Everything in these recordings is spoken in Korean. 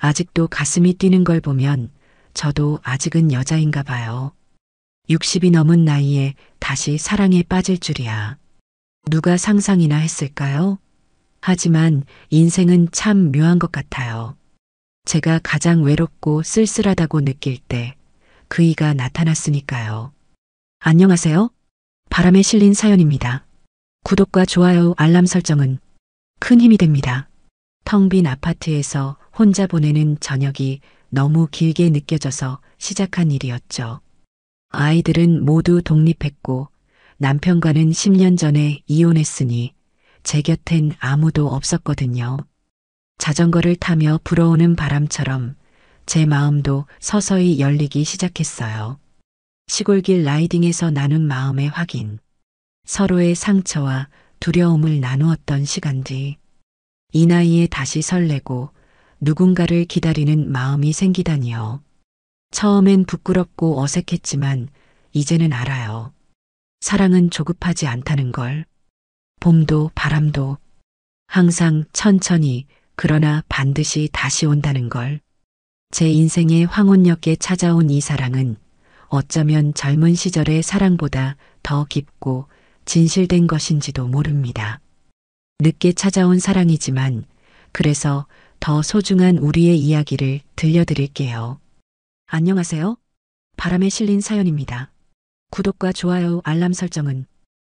아직도 가슴이 뛰는 걸 보면 저도 아직은 여자인가 봐요. 60이 넘은 나이에 다시 사랑에 빠질 줄이야. 누가 상상이나 했을까요? 하지만 인생은 참 묘한 것 같아요. 제가 가장 외롭고 쓸쓸하다고 느낄 때 그이가 나타났으니까요. 안녕하세요. 바람에 실린 사연입니다. 구독과 좋아요, 알람 설정은 큰 힘이 됩니다. 텅 빈 아파트에서 혼자 보내는 저녁이 너무 길게 느껴져서 시작한 일이었죠. 아이들은 모두 독립했고 남편과는 10년 전에 이혼했으니 제 곁엔 아무도 없었거든요. 자전거를 타며 불어오는 바람처럼 제 마음도 서서히 열리기 시작했어요. 시골길 라이딩에서 나눈 마음의 확인, 서로의 상처와 두려움을 나누었던 시간들, 이 나이에 다시 설레고 누군가를 기다리는 마음이 생기다니요. 처음엔 부끄럽고 어색했지만 이제는 알아요. 사랑은 조급하지 않다는 걸. 봄도 바람도 항상 천천히 그러나 반드시 다시 온다는 걸. 제 인생의 황혼역에 찾아온 이 사랑은 어쩌면 젊은 시절의 사랑보다 더 깊고 진실된 것인지도 모릅니다. 늦게 찾아온 사랑이지만 그래서 더 소중한 우리의 이야기를 들려드릴게요. 안녕하세요. 바람에 실린 사연입니다. 구독과 좋아요, 알람 설정은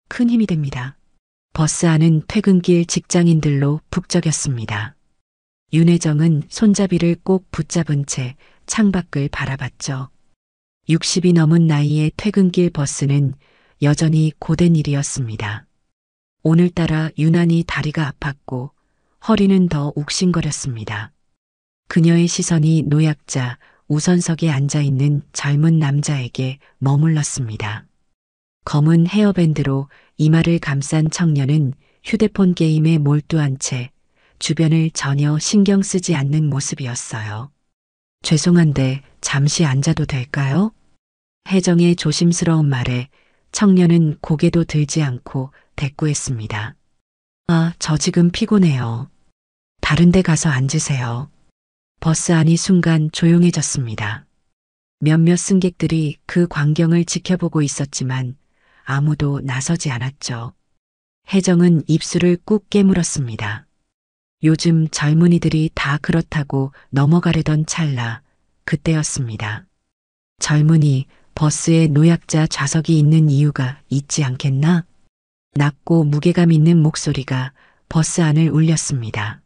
큰 힘이 됩니다. 버스 안은 퇴근길 직장인들로 북적였습니다. 윤혜정은 손잡이를 꼭 붙잡은 채 창밖을 바라봤죠. 60이 넘은 나이에 퇴근길 버스는 여전히 고된 일이었습니다. 오늘따라 유난히 다리가 아팠고 허리는 더 욱신거렸습니다. 그녀의 시선이 노약자 우선석에 앉아있는 젊은 남자에게 머물렀습니다. 검은 헤어밴드로 이마를 감싼 청년은 휴대폰 게임에 몰두한 채 주변을 전혀 신경 쓰지 않는 모습이었어요. 죄송한데 잠시 앉아도 될까요? 혜정의 조심스러운 말에 청년은 고개도 들지 않고 대꾸했습니다. 아, 저 지금 피곤해요. 다른 데 가서 앉으세요. 버스 안이 순간 조용해졌습니다. 몇몇 승객들이 그 광경을 지켜보고 있었지만 아무도 나서지 않았죠. 혜정은 입술을 꾹 깨물었습니다. 요즘 젊은이들이 다 그렇다고 넘어가려던 찰나 그때였습니다. 젊은이, 버스에 노약자 좌석이 있는 이유가 있지 않겠나? 낮고 무게감 있는 목소리가 버스 안을 울렸습니다.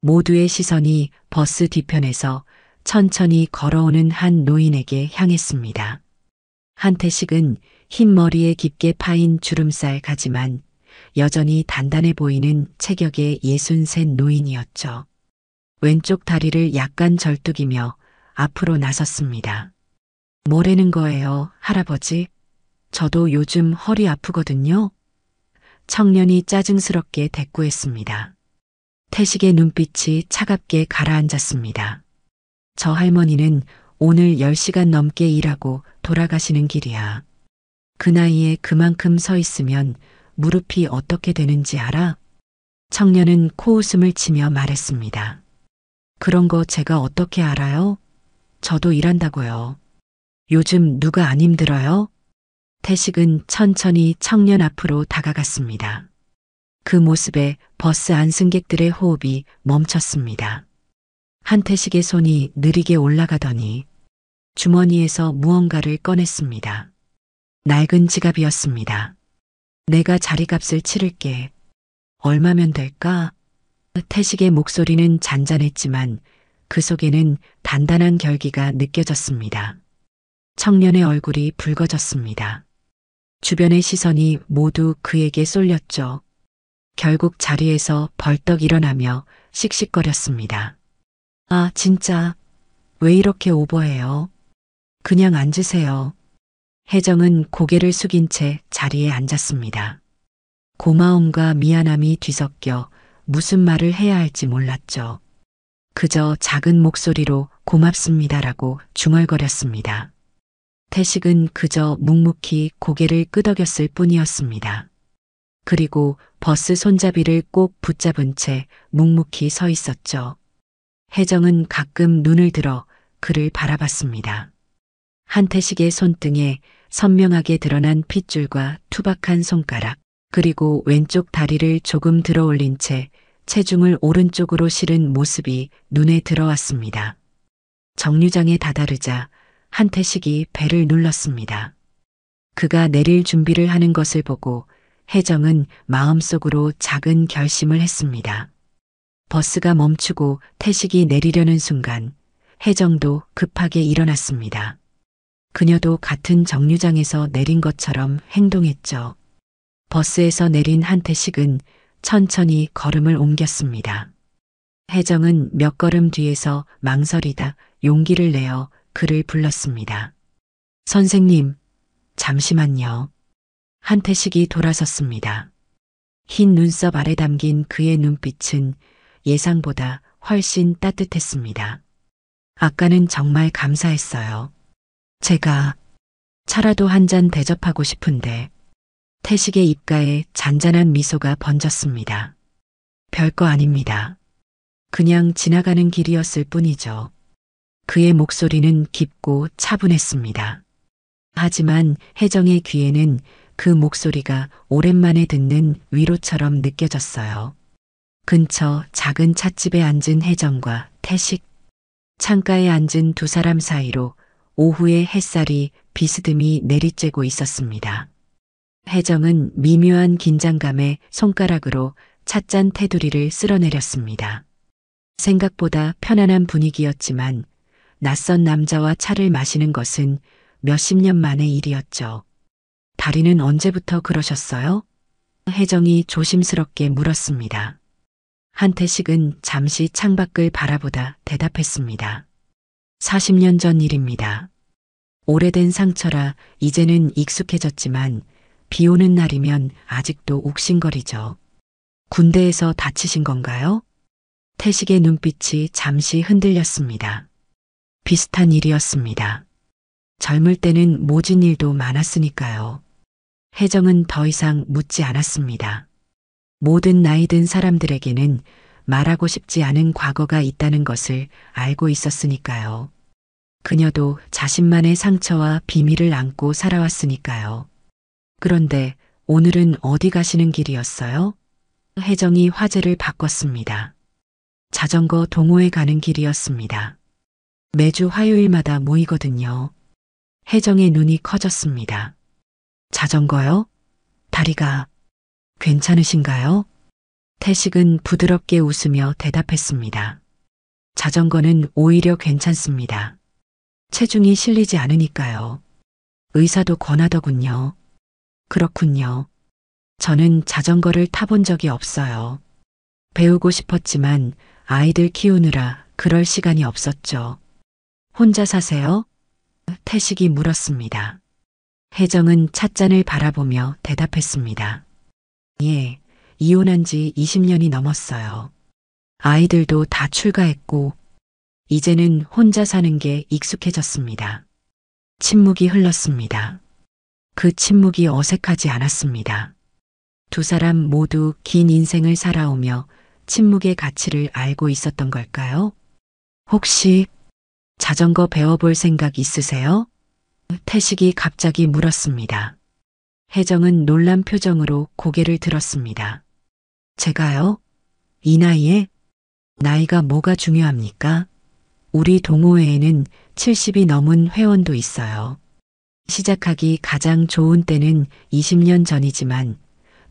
모두의 시선이 버스 뒤편에서 천천히 걸어오는 한 노인에게 향했습니다. 한태식은 흰 머리에 깊게 파인 주름살 가지만 여전히 단단해 보이는 체격의 63 노인이었죠. 왼쪽 다리를 약간 절뚝이며 앞으로 나섰습니다. 뭐라는 거예요, 할아버지? 저도 요즘 허리 아프거든요. 청년이 짜증스럽게 대꾸했습니다. 태식의 눈빛이 차갑게 가라앉았습니다. 저 할머니는 오늘 10시간 넘게 일하고 돌아가시는 길이야. 그 나이에 그만큼 서 있으면 무릎이 어떻게 되는지 알아? 청년은 코웃음을 치며 말했습니다. 그런 거 제가 어떻게 알아요? 저도 일한다고요. 요즘 누가 안 힘들어요? 태식은 천천히 청년 앞으로 다가갔습니다. 그 모습에 버스 안 승객들의 호흡이 멈췄습니다. 한태식의 손이 느리게 올라가더니 주머니에서 무언가를 꺼냈습니다. 낡은 지갑이었습니다. 내가 자리값을 치를게. 얼마면 될까? 태식의 목소리는 잔잔했지만 그 속에는 단단한 결기가 느껴졌습니다. 청년의 얼굴이 붉어졌습니다. 주변의 시선이 모두 그에게 쏠렸죠. 결국 자리에서 벌떡 일어나며 씩씩거렸습니다. 아, 진짜 왜 이렇게 오버해요? 그냥 앉으세요. 혜정은 고개를 숙인 채 자리에 앉았습니다. 고마움과 미안함이 뒤섞여 무슨 말을 해야 할지 몰랐죠. 그저 작은 목소리로 고맙습니다라고 중얼거렸습니다. 태식은 그저 묵묵히 고개를 끄덕였을 뿐이었습니다. 그리고 버스 손잡이를 꼭 붙잡은 채 묵묵히 서 있었죠. 혜정은 가끔 눈을 들어 그를 바라봤습니다. 한태식의 손등에 선명하게 드러난 핏줄과 투박한 손가락, 그리고 왼쪽 다리를 조금 들어 올린 채 체중을 오른쪽으로 실은 모습이 눈에 들어왔습니다. 정류장에 다다르자 한태식이 배를 눌렀습니다. 그가 내릴 준비를 하는 것을 보고 혜정은 마음속으로 작은 결심을 했습니다. 버스가 멈추고 태식이 내리려는 순간 혜정도 급하게 일어났습니다. 그녀도 같은 정류장에서 내린 것처럼 행동했죠. 버스에서 내린 한태식은 천천히 걸음을 옮겼습니다. 혜정은 몇 걸음 뒤에서 망설이다 용기를 내어 그를 불렀습니다. 선생님, 잠시만요. 한태식이 돌아섰습니다. 흰 눈썹 아래 담긴 그의 눈빛은 예상보다 훨씬 따뜻했습니다. 아까는 정말 감사했어요. 제가 차라도 한 잔 대접하고 싶은데. 태식의 입가에 잔잔한 미소가 번졌습니다. 별거 아닙니다. 그냥 지나가는 길이었을 뿐이죠. 그의 목소리는 깊고 차분했습니다. 하지만 혜정의 귀에는 그 목소리가 오랜만에 듣는 위로처럼 느껴졌어요. 근처 작은 찻집에 앉은 혜정과 태식, 창가에 앉은 두 사람 사이로 오후의 햇살이 비스듬히 내리쬐고 있었습니다. 혜정은 미묘한 긴장감에 손가락으로 찻잔 테두리를 쓸어내렸습니다. 생각보다 편안한 분위기였지만 낯선 남자와 차를 마시는 것은 몇십 년 만의 일이었죠. 다리는 언제부터 그러셨어요? 혜정이 조심스럽게 물었습니다. 한태식은 잠시 창밖을 바라보다 대답했습니다. 40년 전 일입니다. 오래된 상처라 이제는 익숙해졌지만 비 오는 날이면 아직도 욱신거리죠. 군대에서 다치신 건가요? 태식의 눈빛이 잠시 흔들렸습니다. 비슷한 일이었습니다. 젊을 때는 모진 일도 많았으니까요. 혜정은 더 이상 묻지 않았습니다. 모든 나이 든 사람들에게는 말하고 싶지 않은 과거가 있다는 것을 알고 있었으니까요. 그녀도 자신만의 상처와 비밀을 안고 살아왔으니까요. 그런데 오늘은 어디 가시는 길이었어요? 혜정이 화제를 바꿨습니다. 자전거 동호회 가는 길이었습니다. 매주 화요일마다 모이거든요. 혜정의 눈이 커졌습니다. 자전거요? 다리가 괜찮으신가요? 태식은 부드럽게 웃으며 대답했습니다. 자전거는 오히려 괜찮습니다. 체중이 실리지 않으니까요. 의사도 권하더군요. 그렇군요. 저는 자전거를 타본 적이 없어요. 배우고 싶었지만 아이들 키우느라 그럴 시간이 없었죠. 혼자 사세요? 태식이 물었습니다. 혜정은 찻잔을 바라보며 대답했습니다. 예, 이혼한 지 20년이 넘었어요. 아이들도 다 출가했고 이제는 혼자 사는 게 익숙해졌습니다. 침묵이 흘렀습니다. 그 침묵이 어색하지 않았습니다. 두 사람 모두 긴 인생을 살아오며 침묵의 가치를 알고 있었던 걸까요? 혹시 자전거 배워볼 생각 있으세요? 태식이 갑자기 물었습니다. 혜정은 놀란 표정으로 고개를 들었습니다. 제가요? 이 나이에? 나이가 뭐가 중요합니까? 우리 동호회에는 70이 넘은 회원도 있어요. 시작하기 가장 좋은 때는 20년 전이지만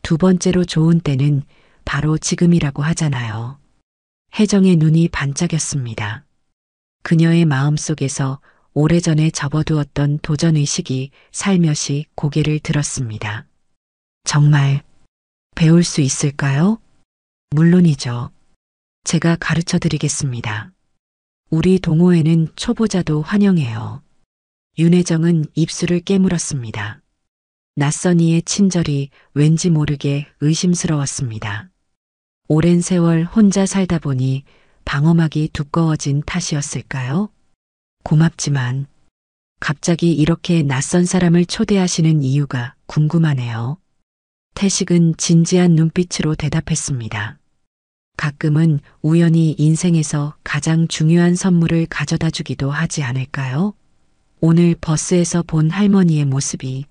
두 번째로 좋은 때는 바로 지금이라고 하잖아요. 혜정의 눈이 반짝였습니다. 그녀의 마음속에서 오래전에 접어두었던 도전의식이 살며시 고개를 들었습니다. 정말 배울 수 있을까요? 물론이죠. 제가 가르쳐 드리겠습니다. 우리 동호회는 초보자도 환영해요. 윤혜정은 입술을 깨물었습니다. 낯선 이의 친절이 왠지 모르게 의심스러웠습니다. 오랜 세월 혼자 살다 보니 방어막이 두꺼워진 탓이었을까요? 고맙지만 갑자기 이렇게 낯선 사람을 초대하시는 이유가 궁금하네요. 태식은 진지한 눈빛으로 대답했습니다. 가끔은 우연히 인생에서 가장 중요한 선물을 가져다 주기도 하지 않을까요? 오늘 버스에서 본 할머니의 모습이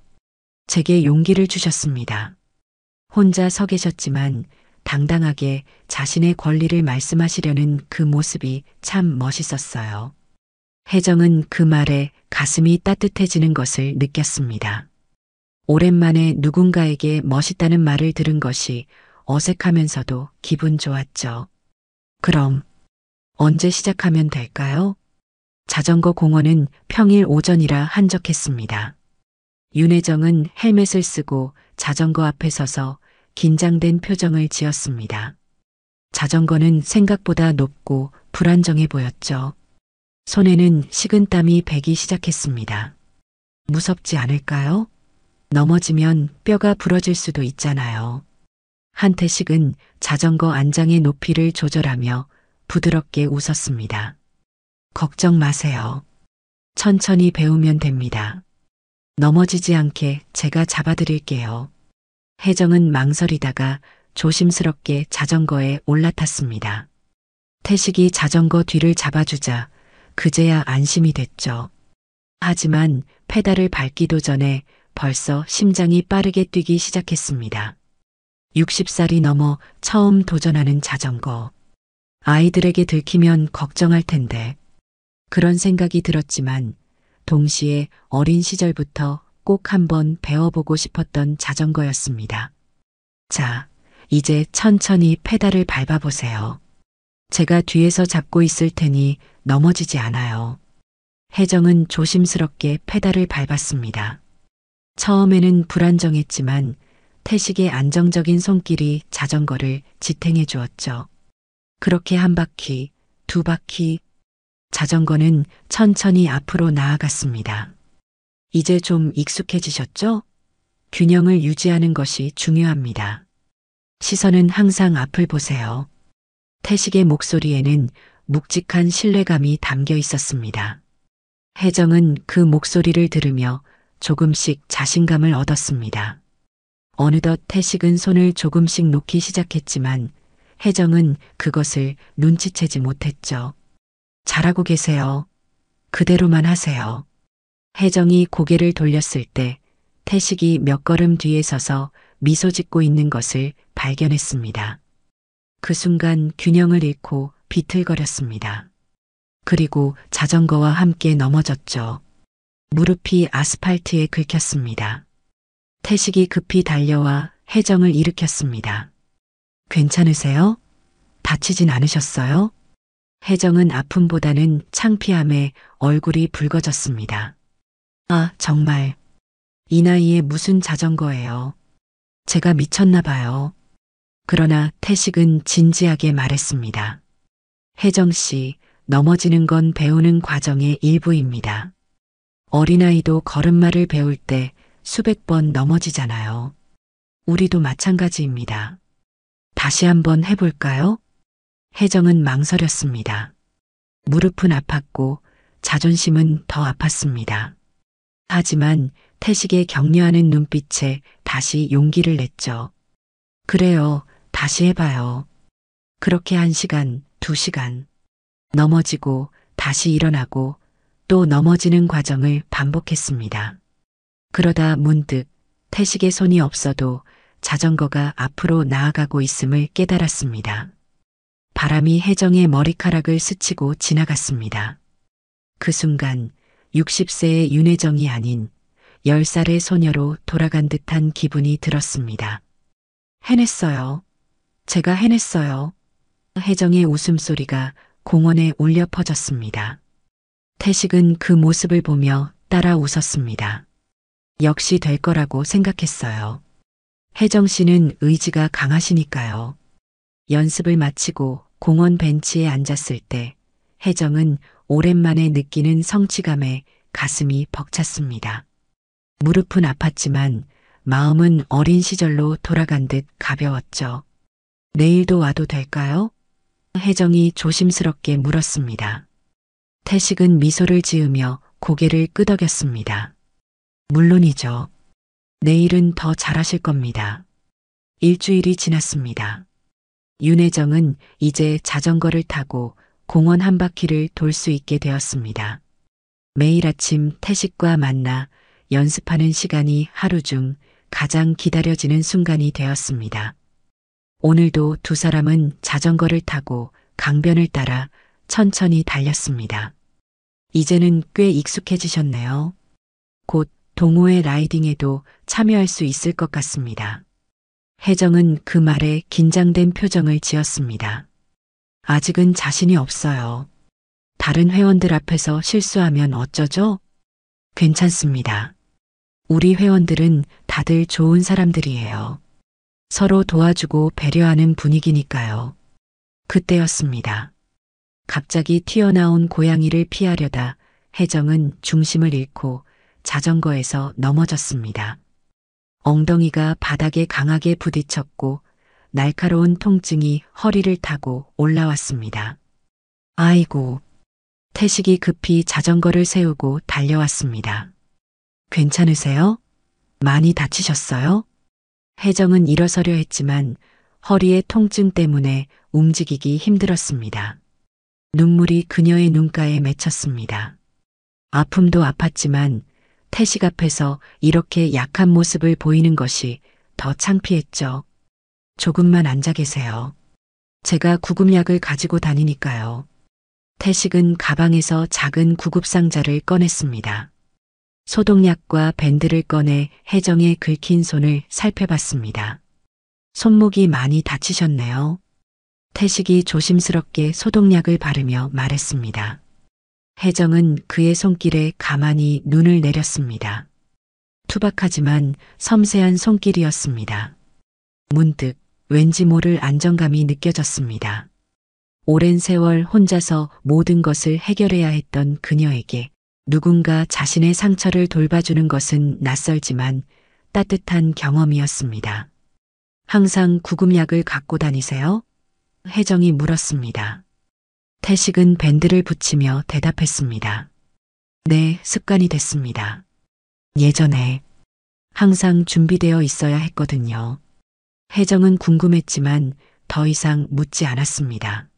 제게 용기를 주셨습니다. 혼자 서 계셨지만 당당하게 자신의 권리를 말씀하시려는 그 모습이 참 멋있었어요. 혜정은 그 말에 가슴이 따뜻해지는 것을 느꼈습니다. 오랜만에 누군가에게 멋있다는 말을 들은 것이 어색하면서도 기분 좋았죠. 그럼 언제 시작하면 될까요? 자전거 공원은 평일 오전이라 한적했습니다. 윤혜정은 헬멧을 쓰고 자전거 앞에 서서 긴장된 표정을 지었습니다. 자전거는 생각보다 높고 불안정해 보였죠. 손에는 식은땀이 배기 시작했습니다. 무섭지 않을까요? 넘어지면 뼈가 부러질 수도 있잖아요. 한태식은 자전거 안장의 높이를 조절하며 부드럽게 웃었습니다. 걱정 마세요. 천천히 배우면 됩니다. 넘어지지 않게 제가 잡아드릴게요. 혜정은 망설이다가 조심스럽게 자전거에 올라탔습니다. 태식이 자전거 뒤를 잡아주자 그제야 안심이 됐죠. 하지만 페달을 밟기도 전에 벌써 심장이 빠르게 뛰기 시작했습니다. 60살이 넘어 처음 도전하는 자전거. 아이들에게 들키면 걱정할 텐데. 그런 생각이 들었지만 동시에 어린 시절부터 꼭 한번 배워보고 싶었던 자전거였습니다. 자, 이제 천천히 페달을 밟아보세요. 제가 뒤에서 잡고 있을 테니 넘어지지 않아요. 혜정은 조심스럽게 페달을 밟았습니다. 처음에는 불안정했지만 태식의 안정적인 손길이 자전거를 지탱해 주었죠. 그렇게 한 바퀴, 두 바퀴, 자전거는 천천히 앞으로 나아갔습니다. 이제 좀 익숙해지셨죠? 균형을 유지하는 것이 중요합니다. 시선은 항상 앞을 보세요. 태식의 목소리에는 묵직한 신뢰감이 담겨 있었습니다. 혜정은 그 목소리를 들으며 조금씩 자신감을 얻었습니다. 어느덧 태식은 손을 조금씩 놓기 시작했지만 혜정은 그것을 눈치채지 못했죠. 잘하고 계세요. 그대로만 하세요. 혜정이 고개를 돌렸을 때 태식이 몇 걸음 뒤에 서서 미소 짓고 있는 것을 발견했습니다. 그 순간 균형을 잃고 비틀거렸습니다. 그리고 자전거와 함께 넘어졌죠. 무릎이 아스팔트에 긁혔습니다. 태식이 급히 달려와 혜정을 일으켰습니다. 괜찮으세요? 다치진 않으셨어요? 혜정은 아픔보다는 창피함에 얼굴이 붉어졌습니다. 아, 정말. 이 나이에 무슨 자전거예요. 제가 미쳤나 봐요. 그러나 태식은 진지하게 말했습니다. 혜정 씨, 넘어지는 건 배우는 과정의 일부입니다. 어린아이도 걸음마를 배울 때 수백 번 넘어지잖아요. 우리도 마찬가지입니다. 다시 한번 해볼까요? 혜정은 망설였습니다. 무릎은 아팠고 자존심은 더 아팠습니다. 하지만 태식의 격려하는 눈빛에 다시 용기를 냈죠. 그래요, 다시 해봐요. 그렇게 1시간, 2시간. 넘어지고 다시 일어나고 또 넘어지는 과정을 반복했습니다. 그러다 문득 태식의 손이 없어도 자전거가 앞으로 나아가고 있음을 깨달았습니다. 바람이 혜정의 머리카락을 스치고 지나갔습니다. 그 순간 60세의 윤혜정이 아닌 10살의 소녀로 돌아간 듯한 기분이 들었습니다. 해냈어요. 제가 해냈어요. 혜정의 웃음소리가 공원에 울려 퍼졌습니다. 태식은 그 모습을 보며 따라 웃었습니다. 역시 될 거라고 생각했어요. 혜정 씨는 의지가 강하시니까요. 연습을 마치고 공원 벤치에 앉았을 때 혜정은 오랜만에 느끼는 성취감에 가슴이 벅찼습니다. 무릎은 아팠지만 마음은 어린 시절로 돌아간 듯 가벼웠죠. 내일도 와도 될까요? 혜정이 조심스럽게 물었습니다. 태식은 미소를 지으며 고개를 끄덕였습니다. 물론이죠. 내일은 더 잘하실 겁니다. 일주일이 지났습니다. 윤혜정은 이제 자전거를 타고 공원 한 바퀴를 돌 수 있게 되었습니다. 매일 아침 태식과 만나 연습하는 시간이 하루 중 가장 기다려지는 순간이 되었습니다. 오늘도 두 사람은 자전거를 타고 강변을 따라 천천히 달렸습니다. 이제는 꽤 익숙해지셨네요. 곧 동호회 라이딩에도 참여할 수 있을 것 같습니다. 혜정은 그 말에 긴장된 표정을 지었습니다. 아직은 자신이 없어요. 다른 회원들 앞에서 실수하면 어쩌죠? 괜찮습니다. 우리 회원들은 다들 좋은 사람들이에요. 서로 도와주고 배려하는 분위기니까요. 그때였습니다. 갑자기 튀어나온 고양이를 피하려다 혜정은 중심을 잃고 자전거에서 넘어졌습니다. 엉덩이가 바닥에 강하게 부딪혔고 날카로운 통증이 허리를 타고 올라왔습니다. 아이고. 태식이 급히 자전거를 세우고 달려왔습니다. 괜찮으세요? 많이 다치셨어요? 혜정은 일어서려 했지만 허리의 통증 때문에 움직이기 힘들었습니다. 눈물이 그녀의 눈가에 맺혔습니다. 아픔도 아팠지만 태식 앞에서 이렇게 약한 모습을 보이는 것이 더 창피했죠. 조금만 앉아 계세요. 제가 구급약을 가지고 다니니까요. 태식은 가방에서 작은 구급상자를 꺼냈습니다. 소독약과 밴드를 꺼내 혜정의 긁힌 손을 살펴봤습니다. 손목이 많이 다치셨네요. 태식이 조심스럽게 소독약을 바르며 말했습니다. 혜정은 그의 손길에 가만히 눈을 내렸습니다. 투박하지만 섬세한 손길이었습니다. 문득 왠지 모를 안정감이 느껴졌습니다. 오랜 세월 혼자서 모든 것을 해결해야 했던 그녀에게 누군가 자신의 상처를 돌봐주는 것은 낯설지만 따뜻한 경험이었습니다. 항상 구급약을 갖고 다니세요? 혜정이 물었습니다. 태식은 밴드를 붙이며 대답했습니다. 네, 습관이 됐습니다. 예전에 항상 준비되어 있어야 했거든요. 혜정은 궁금했지만 더 이상 묻지 않았습니다.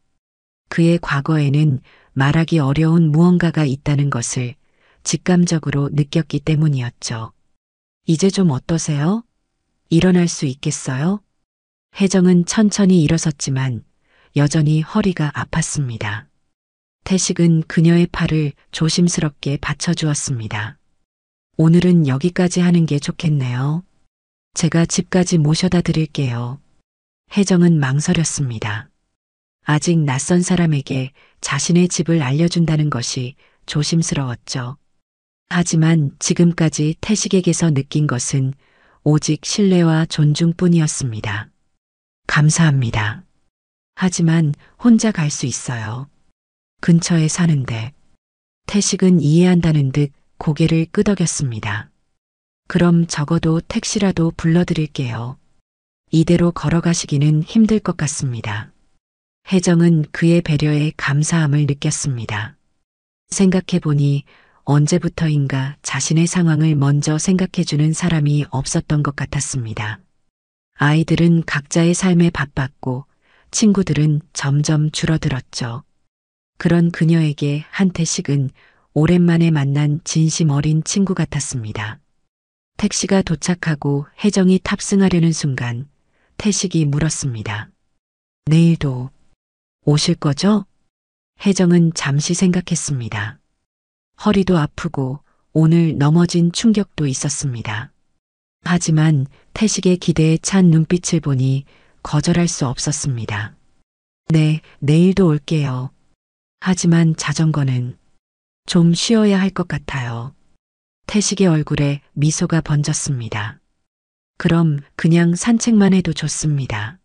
그의 과거에는 말하기 어려운 무언가가 있다는 것을 직감적으로 느꼈기 때문이었죠. 이제 좀 어떠세요? 일어날 수 있겠어요? 혜정은 천천히 일어섰지만 여전히 허리가 아팠습니다. 태식은 그녀의 팔을 조심스럽게 받쳐주었습니다. 오늘은 여기까지 하는 게 좋겠네요. 제가 집까지 모셔다 드릴게요. 혜정은 망설였습니다. 아직 낯선 사람에게 자신의 집을 알려준다는 것이 조심스러웠죠. 하지만 지금까지 태식에게서 느낀 것은 오직 신뢰와 존중뿐이었습니다. 감사합니다. 하지만 혼자 갈 수 있어요. 근처에 사는데. 태식은 이해한다는 듯 고개를 끄덕였습니다. 그럼 적어도 택시라도 불러드릴게요. 이대로 걸어가시기는 힘들 것 같습니다. 혜정은 그의 배려에 감사함을 느꼈습니다. 생각해보니 언제부터인가 자신의 상황을 먼저 생각해주는 사람이 없었던 것 같았습니다. 아이들은 각자의 삶에 바빴고 친구들은 점점 줄어들었죠. 그런 그녀에게 한태식은 오랜만에 만난 진심 어린 친구 같았습니다. 택시가 도착하고 혜정이 탑승하려는 순간 태식이 물었습니다. 내일도 오실 거죠? 혜정은 잠시 생각했습니다. 허리도 아프고 오늘 넘어진 충격도 있었습니다. 하지만 태식의 기대에 찬 눈빛을 보니 거절할 수 없었습니다. 네, 내일도 올게요. 하지만 자전거는 좀 쉬어야 할 것 같아요. 태식의 얼굴에 미소가 번졌습니다. 그럼 그냥 산책만 해도 좋습니다.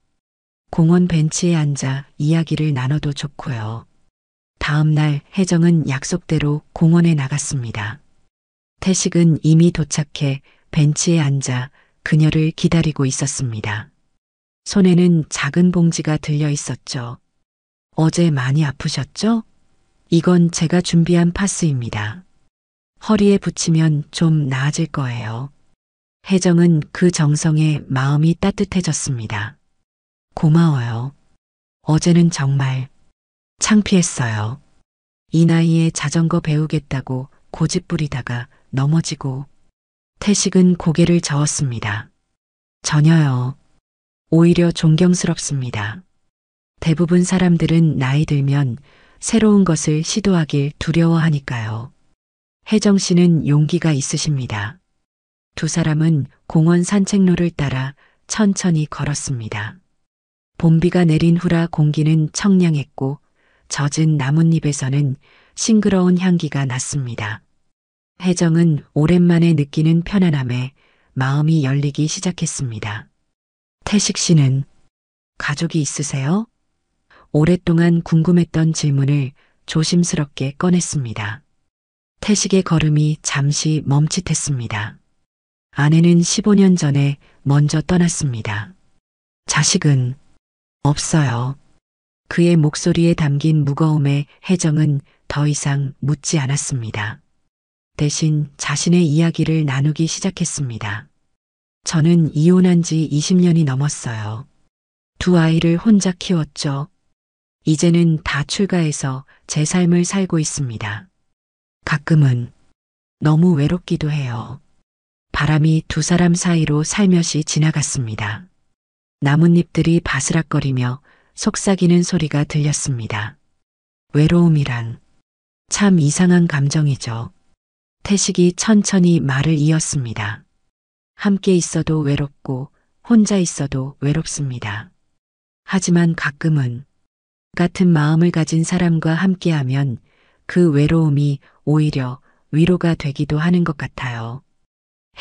공원 벤치에 앉아 이야기를 나눠도 좋고요. 다음 날 혜정은 약속대로 공원에 나갔습니다. 태식은 이미 도착해 벤치에 앉아 그녀를 기다리고 있었습니다. 손에는 작은 봉지가 들려 있었죠. 어제 많이 아프셨죠? 이건 제가 준비한 파스입니다. 허리에 붙이면 좀 나아질 거예요. 혜정은 그 정성에 마음이 따뜻해졌습니다. 고마워요. 어제는 정말 창피했어요. 이 나이에 자전거 배우겠다고 고집부리다가 넘어지고. 태식은 고개를 저었습니다. 전혀요. 오히려 존경스럽습니다. 대부분 사람들은 나이 들면 새로운 것을 시도하길 두려워하니까요. 혜정 씨는 용기가 있으십니다. 두 사람은 공원 산책로를 따라 천천히 걸었습니다. 봄비가 내린 후라 공기는 청량했고 젖은 나뭇잎에서는 싱그러운 향기가 났습니다. 혜정은 오랜만에 느끼는 편안함에 마음이 열리기 시작했습니다. 태식 씨는 가족이 있으세요? 오랫동안 궁금했던 질문을 조심스럽게 꺼냈습니다. 태식의 걸음이 잠시 멈칫했습니다. 아내는 15년 전에 먼저 떠났습니다. 자식은 없어요. 그의 목소리에 담긴 무거움에 혜정은 더 이상 묻지 않았습니다. 대신 자신의 이야기를 나누기 시작했습니다. 저는 이혼한 지 20년이 넘었어요. 두 아이를 혼자 키웠죠. 이제는 다 출가해서 제 삶을 살고 있습니다. 가끔은 너무 외롭기도 해요. 바람이 두 사람 사이로 살며시 지나갔습니다. 나뭇잎들이 바스락거리며 속삭이는 소리가 들렸습니다. 외로움이란 참 이상한 감정이죠. 태식이 천천히 말을 이었습니다. 함께 있어도 외롭고 혼자 있어도 외롭습니다. 하지만 가끔은 같은 마음을 가진 사람과 함께하면 그 외로움이 오히려 위로가 되기도 하는 것 같아요.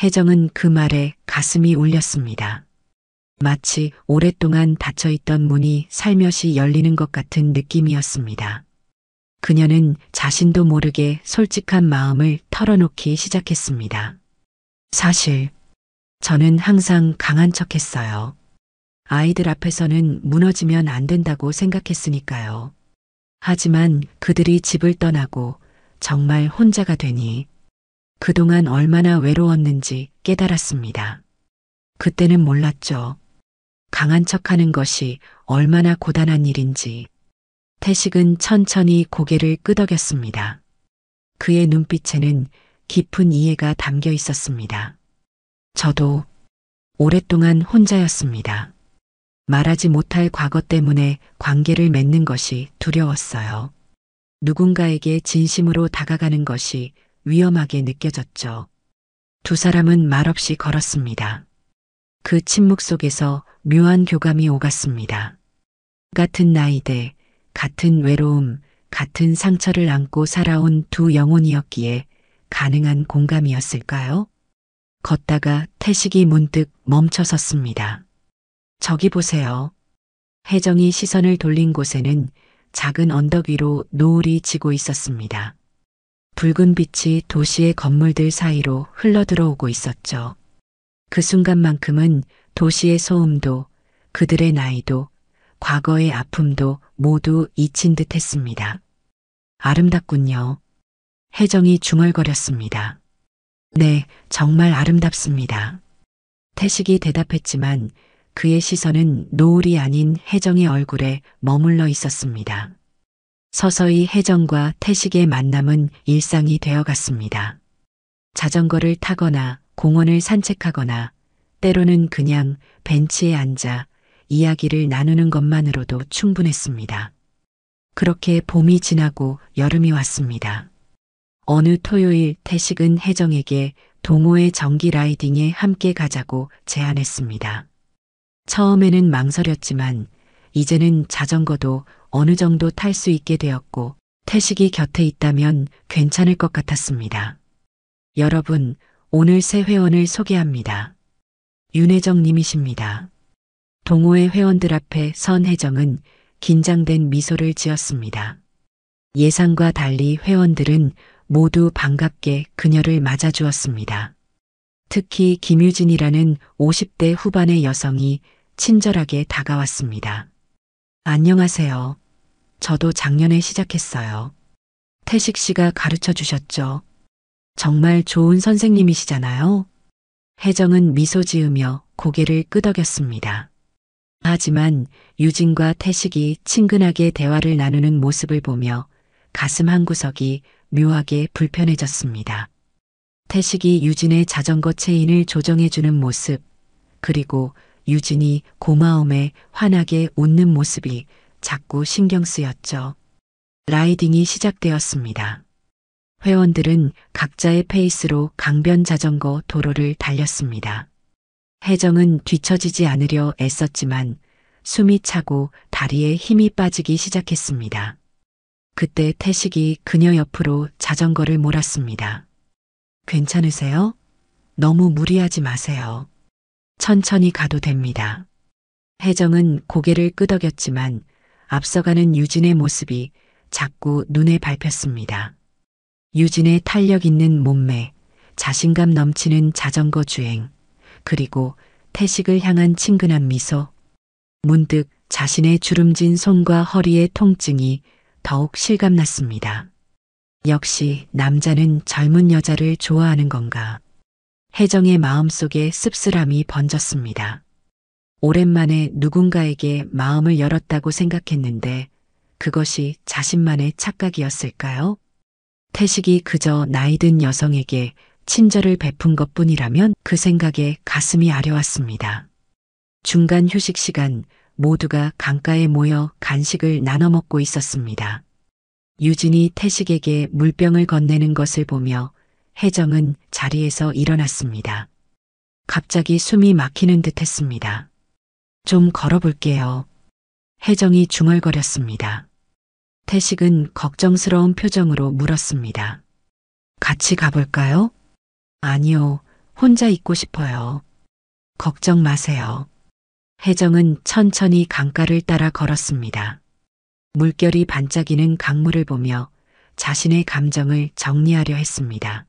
혜정은 그 말에 가슴이 울렸습니다. 마치 오랫동안 닫혀있던 문이 살며시 열리는 것 같은 느낌이었습니다. 그녀는 자신도 모르게 솔직한 마음을 털어놓기 시작했습니다. 사실 저는 항상 강한 척했어요. 아이들 앞에서는 무너지면 안 된다고 생각했으니까요. 하지만 그들이 집을 떠나고 정말 혼자가 되니 그동안 얼마나 외로웠는지 깨달았습니다. 그때는 몰랐죠. 강한 척하는 것이 얼마나 고단한 일인지. 태식은 천천히 고개를 끄덕였습니다. 그의 눈빛에는 깊은 이해가 담겨 있었습니다. 저도 오랫동안 혼자였습니다. 말하지 못할 과거 때문에 관계를 맺는 것이 두려웠어요. 누군가에게 진심으로 다가가는 것이 위험하게 느껴졌죠. 두 사람은 말없이 걸었습니다. 그 침묵 속에서 묘한 교감이 오갔습니다. 같은 나이대, 같은 외로움, 같은 상처를 안고 살아온 두 영혼이었기에 가능한 공감이었을까요? 걷다가 태식이 문득 멈춰 섰습니다. 저기 보세요. 혜정이 시선을 돌린 곳에는 작은 언덕 위로 노을이 지고 있었습니다. 붉은 빛이 도시의 건물들 사이로 흘러들어오고 있었죠. 그 순간만큼은 도시의 소음도, 그들의 나이도, 과거의 아픔도 모두 잊힌 듯 했습니다. 아름답군요. 혜정이 중얼거렸습니다. 네, 정말 아름답습니다. 태식이 대답했지만 그의 시선은 노을이 아닌 혜정의 얼굴에 머물러 있었습니다. 서서히 혜정과 태식의 만남은 일상이 되어갔습니다. 자전거를 타거나 공원을 산책하거나 때로는 그냥 벤치에 앉아 이야기를 나누는 것만으로도 충분했습니다. 그렇게 봄이 지나고 여름이 왔습니다. 어느 토요일 태식은 혜정에게 동호회 정기 라이딩에 함께 가자고 제안했습니다. 처음에는 망설였지만 이제는 자전거도 어느 정도 탈 수 있게 되었고 태식이 곁에 있다면 괜찮을 것 같았습니다. 여러분, 오늘 새 회원을 소개합니다. 윤혜정 님이십니다. 동호회 회원들 앞에 선 혜정은 긴장된 미소를 지었습니다. 예상과 달리 회원들은 모두 반갑게 그녀를 맞아주었습니다. 특히 김유진이라는 50대 후반의 여성이 친절하게 다가왔습니다. 안녕하세요. 저도 작년에 시작했어요. 태식 씨가 가르쳐 주셨죠? 정말 좋은 선생님이시잖아요. 혜정은 미소 지으며 고개를 끄덕였습니다. 하지만 유진과 태식이 친근하게 대화를 나누는 모습을 보며 가슴 한구석이 묘하게 불편해졌습니다. 태식이 유진의 자전거 체인을 조정해주는 모습, 그리고 유진이 고마움에 환하게 웃는 모습이 자꾸 신경 쓰였죠. 라이딩이 시작되었습니다. 회원들은 각자의 페이스로 강변 자전거 도로를 달렸습니다. 혜정은 뒤처지지 않으려 애썼지만 숨이 차고 다리에 힘이 빠지기 시작했습니다. 그때 태식이 그녀 옆으로 자전거를 몰았습니다. 괜찮으세요? 너무 무리하지 마세요. 천천히 가도 됩니다. 혜정은 고개를 끄덕였지만 앞서가는 유진의 모습이 자꾸 눈에 밟혔습니다. 유진의 탄력 있는 몸매, 자신감 넘치는 자전거 주행, 그리고 태식을 향한 친근한 미소. 문득 자신의 주름진 손과 허리의 통증이 더욱 실감났습니다. 역시 남자는 젊은 여자를 좋아하는 건가. 혜정의 마음속에 씁쓸함이 번졌습니다. 오랜만에 누군가에게 마음을 열었다고 생각했는데 그것이 자신만의 착각이었을까요? 태식이 그저 나이든 여성에게 친절을 베푼 것뿐이라면 그 생각에 가슴이 아려왔습니다. 중간 휴식 시간 모두가 강가에 모여 간식을 나눠 먹고 있었습니다. 유진이 태식에게 물병을 건네는 것을 보며 혜정은 자리에서 일어났습니다. 갑자기 숨이 막히는 듯 했습니다. 좀 걸어볼게요. 혜정이 중얼거렸습니다. 태식은 걱정스러운 표정으로 물었습니다. 같이 가볼까요? 아니요, 혼자 있고 싶어요. 걱정 마세요. 혜정은 천천히 강가를 따라 걸었습니다. 물결이 반짝이는 강물을 보며 자신의 감정을 정리하려 했습니다.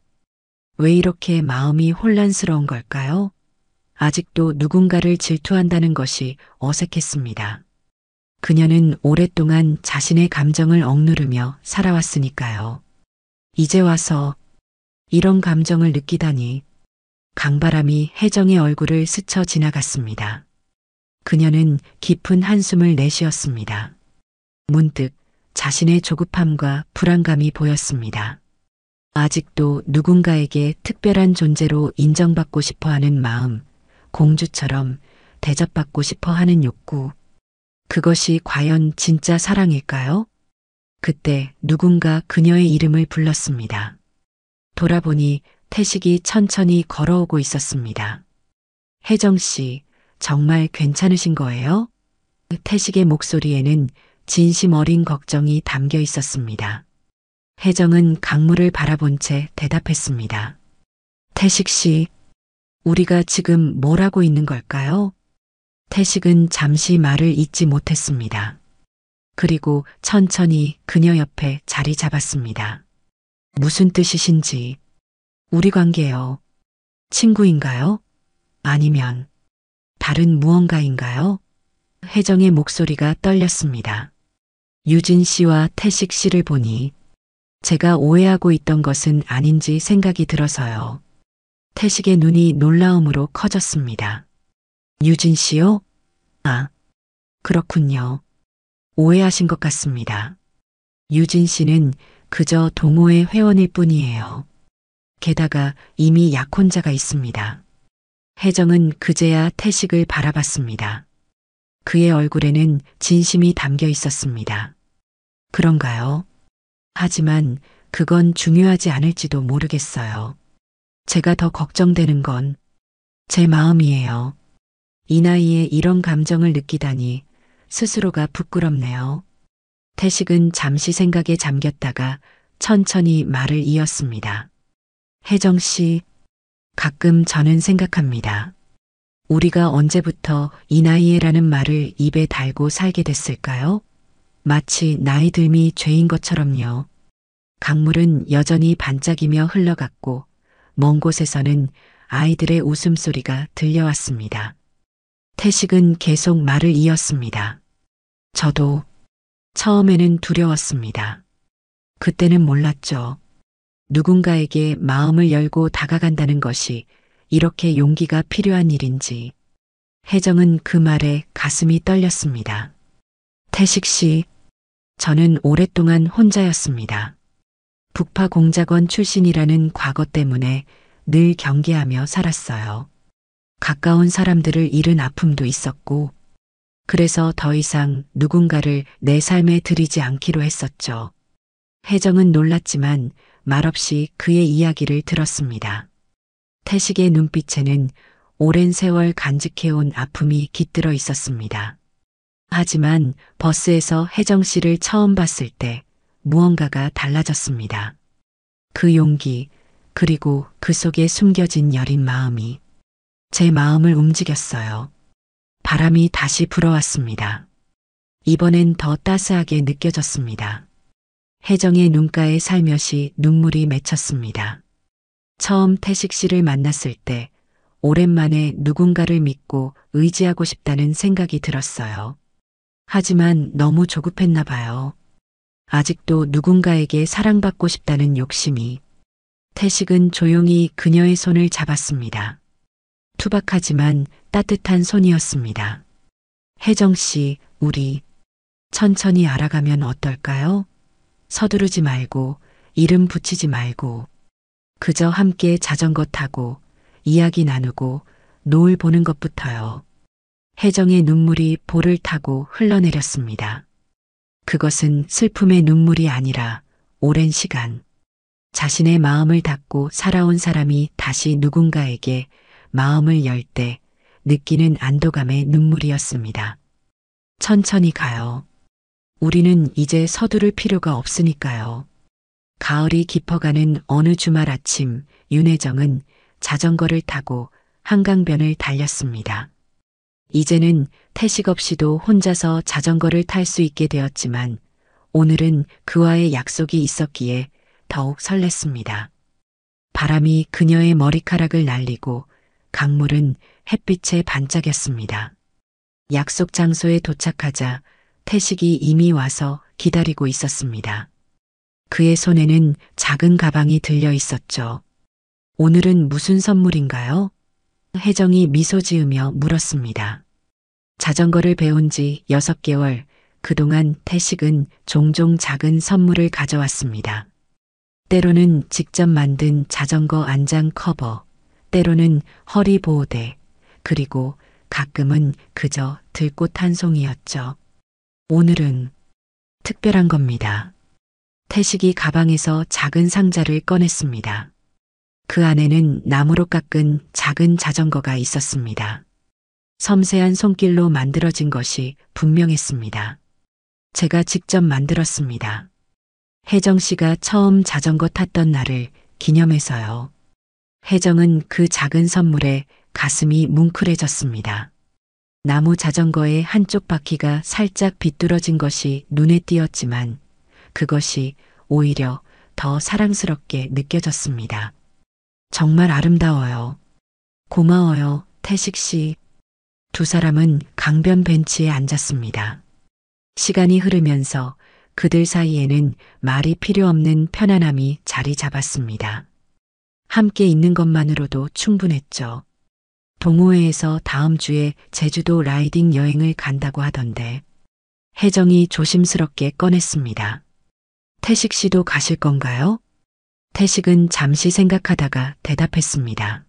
왜 이렇게 마음이 혼란스러운 걸까요? 아직도 누군가를 질투한다는 것이 어색했습니다. 그녀는 오랫동안 자신의 감정을 억누르며 살아왔으니까요. 이제 와서 이런 감정을 느끼다니. 강바람이 혜정의 얼굴을 스쳐 지나갔습니다. 그녀는 깊은 한숨을 내쉬었습니다. 문득 자신의 조급함과 불안감이 보였습니다. 아직도 누군가에게 특별한 존재로 인정받고 싶어 하는 마음, 공주처럼 대접받고 싶어 하는 욕구. 그것이 과연 진짜 사랑일까요? 그때 누군가 그녀의 이름을 불렀습니다. 돌아보니 태식이 천천히 걸어오고 있었습니다. 혜정 씨, 정말 괜찮으신 거예요? 태식의 목소리에는 진심 어린 걱정이 담겨 있었습니다. 혜정은 강물을 바라본 채 대답했습니다. 태식 씨, 우리가 지금 뭘 하고 있는 걸까요? 태식은 잠시 말을 잇지 못했습니다. 그리고 천천히 그녀 옆에 자리 잡았습니다. 무슨 뜻이신지. 우리 관계요. 친구인가요? 아니면 다른 무언가인가요? 혜정의 목소리가 떨렸습니다. 유진 씨와 태식 씨를 보니 제가 오해하고 있던 것은 아닌지 생각이 들어서요. 태식의 눈이 놀라움으로 커졌습니다. 유진 씨요? 아, 그렇군요. 오해하신 것 같습니다. 유진 씨는 그저 동호회 회원일 뿐이에요. 게다가 이미 약혼자가 있습니다. 혜정은 그제야 태식을 바라봤습니다. 그의 얼굴에는 진심이 담겨 있었습니다. 그런가요? 하지만 그건 중요하지 않을지도 모르겠어요. 제가 더 걱정되는 건 제 마음이에요. 이 나이에 이런 감정을 느끼다니 스스로가 부끄럽네요. 태식은 잠시 생각에 잠겼다가 천천히 말을 이었습니다. 혜정 씨, 가끔 저는 생각합니다. 우리가 언제부터 이 나이에라는 말을 입에 달고 살게 됐을까요? 마치 나이 듦이 죄인 것처럼요. 강물은 여전히 반짝이며 흘러갔고 먼 곳에서는 아이들의 웃음소리가 들려왔습니다. 태식은 계속 말을 이었습니다. 저도 처음에는 두려웠습니다. 그때는 몰랐죠. 누군가에게 마음을 열고 다가간다는 것이 이렇게 용기가 필요한 일인지. 혜정은 그 말에 가슴이 떨렸습니다. 태식 씨, 저는 오랫동안 혼자였습니다. 북파 공작원 출신이라는 과거 때문에 늘 경계하며 살았어요. 가까운 사람들을 잃은 아픔도 있었고, 그래서 더 이상 누군가를 내 삶에 들이지 않기로 했었죠. 혜정은 놀랐지만 말없이 그의 이야기를 들었습니다. 태식의 눈빛에는 오랜 세월 간직해온 아픔이 깃들어 있었습니다. 하지만 버스에서 혜정 씨를 처음 봤을 때 무언가가 달라졌습니다. 그 용기, 그리고 그 속에 숨겨진 여린 마음이 제 마음을 움직였어요. 바람이 다시 불어왔습니다. 이번엔 더 따스하게 느껴졌습니다. 혜정의 눈가에 살며시 눈물이 맺혔습니다. 처음 태식 씨를 만났을 때 오랜만에 누군가를 믿고 의지하고 싶다는 생각이 들었어요. 하지만 너무 조급했나 봐요. 아직도 누군가에게 사랑받고 싶다는 욕심이. 태식은 조용히 그녀의 손을 잡았습니다. 투박하지만 따뜻한 손이었습니다. 혜정 씨, 우리 천천히 알아가면 어떨까요? 서두르지 말고, 이름 붙이지 말고, 그저 함께 자전거 타고, 이야기 나누고, 노을 보는 것부터요. 혜정의 눈물이 볼을 타고 흘러내렸습니다. 그것은 슬픔의 눈물이 아니라 오랜 시간, 자신의 마음을 닫고 살아온 사람이 다시 누군가에게 마음을 열 때 느끼는 안도감의 눈물이었습니다. 천천히 가요. 우리는 이제 서두를 필요가 없으니까요. 가을이 깊어가는 어느 주말 아침, 윤혜정은 자전거를 타고 한강변을 달렸습니다. 이제는 태식 없이도 혼자서 자전거를 탈 수 있게 되었지만 오늘은 그와의 약속이 있었기에 더욱 설렜습니다. 바람이 그녀의 머리카락을 날리고 강물은 햇빛에 반짝였습니다. 약속 장소에 도착하자 태식이 이미 와서 기다리고 있었습니다. 그의 손에는 작은 가방이 들려 있었죠. 오늘은 무슨 선물인가요? 혜정이 미소 지으며 물었습니다. 자전거를 배운 지 6개월, 그동안 태식은 종종 작은 선물을 가져왔습니다. 때로는 직접 만든 자전거 안장 커버, 때로는 허리 보호대, 그리고 가끔은 그저 들꽃 한 송이였죠. 오늘은 특별한 겁니다. 태식이 가방에서 작은 상자를 꺼냈습니다. 그 안에는 나무로 깎은 작은 자전거가 있었습니다. 섬세한 손길로 만들어진 것이 분명했습니다. 제가 직접 만들었습니다. 혜정 씨가 처음 자전거 탔던 날을 기념해서요. 혜정은 그 작은 선물에 가슴이 뭉클해졌습니다. 나무 자전거의 한쪽 바퀴가 살짝 비뚤어진 것이 눈에 띄었지만 그것이 오히려 더 사랑스럽게 느껴졌습니다. 정말 아름다워요. 고마워요, 태식 씨. 두 사람은 강변 벤치에 앉았습니다. 시간이 흐르면서 그들 사이에는 말이 필요 없는 편안함이 자리 잡았습니다. 함께 있는 것만으로도 충분했죠. 동호회에서 다음 주에 제주도 라이딩 여행을 간다고 하던데 혜정이 조심스럽게 꺼냈습니다. 태식 씨도 가실 건가요? 태식은 잠시 생각하다가 대답했습니다.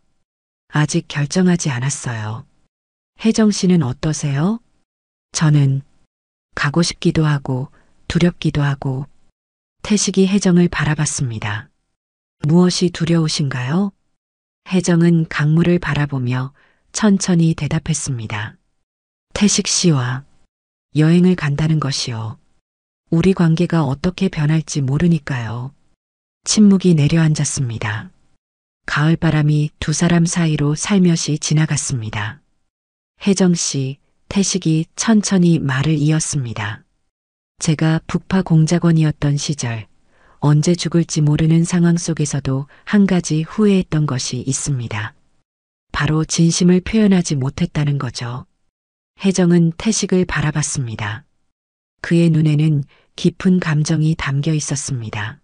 아직 결정하지 않았어요. 혜정 씨는 어떠세요? 저는 가고 싶기도 하고 두렵기도 하고. 태식이 혜정을 바라봤습니다. 무엇이 두려우신가요? 혜정은 강물을 바라보며 천천히 대답했습니다. 태식 씨와 여행을 간다는 것이요. 우리 관계가 어떻게 변할지 모르니까요. 침묵이 내려앉았습니다. 가을바람이 두 사람 사이로 살며시 지나갔습니다. 혜정 씨, 태식이 천천히 말을 이었습니다. 제가 북파 공작원이었던 시절, 언제 죽을지 모르는 상황 속에서도 한 가지 후회했던 것이 있습니다. 바로 진심을 표현하지 못했다는 거죠. 혜정은 태식을 바라봤습니다. 그의 눈에는 깊은 감정이 담겨 있었습니다.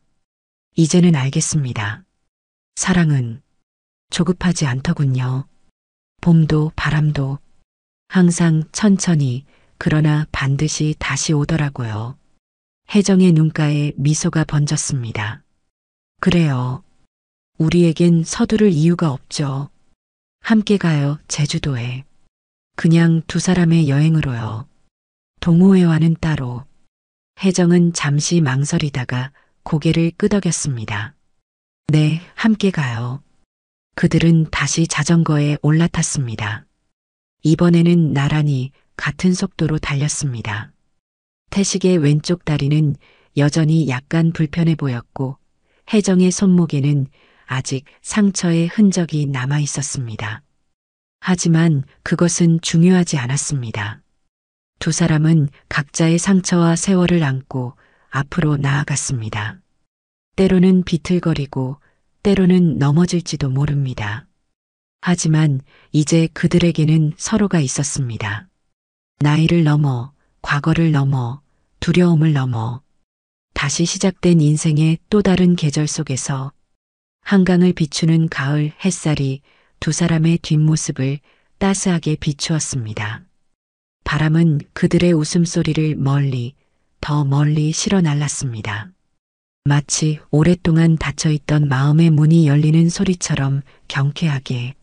이제는 알겠습니다. 사랑은 조급하지 않더군요. 봄도 바람도. 항상 천천히 그러나 반드시 다시 오더라고요. 혜정의 눈가에 미소가 번졌습니다. 그래요. 우리에겐 서두를 이유가 없죠. 함께 가요, 제주도에. 그냥 두 사람의 여행으로요. 동호회와는 따로. 혜정은 잠시 망설이다가 고개를 끄덕였습니다. 네, 함께 가요. 그들은 다시 자전거에 올라탔습니다. 이번에는 나란히 같은 속도로 달렸습니다. 태식의 왼쪽 다리는 여전히 약간 불편해 보였고 혜정의 손목에는 아직 상처의 흔적이 남아 있었습니다. 하지만 그것은 중요하지 않았습니다. 두 사람은 각자의 상처와 세월을 안고 앞으로 나아갔습니다. 때로는 비틀거리고 때로는 넘어질지도 모릅니다. 하지만 이제 그들에게는 서로가 있었습니다. 나이를 넘어, 과거를 넘어, 두려움을 넘어 다시 시작된 인생의 또 다른 계절 속에서 한강을 비추는 가을 햇살이 두 사람의 뒷모습을 따스하게 비추었습니다. 바람은 그들의 웃음소리를 멀리, 더 멀리 실어 날랐습니다. 마치 오랫동안 닫혀있던 마음의 문이 열리는 소리처럼 경쾌하게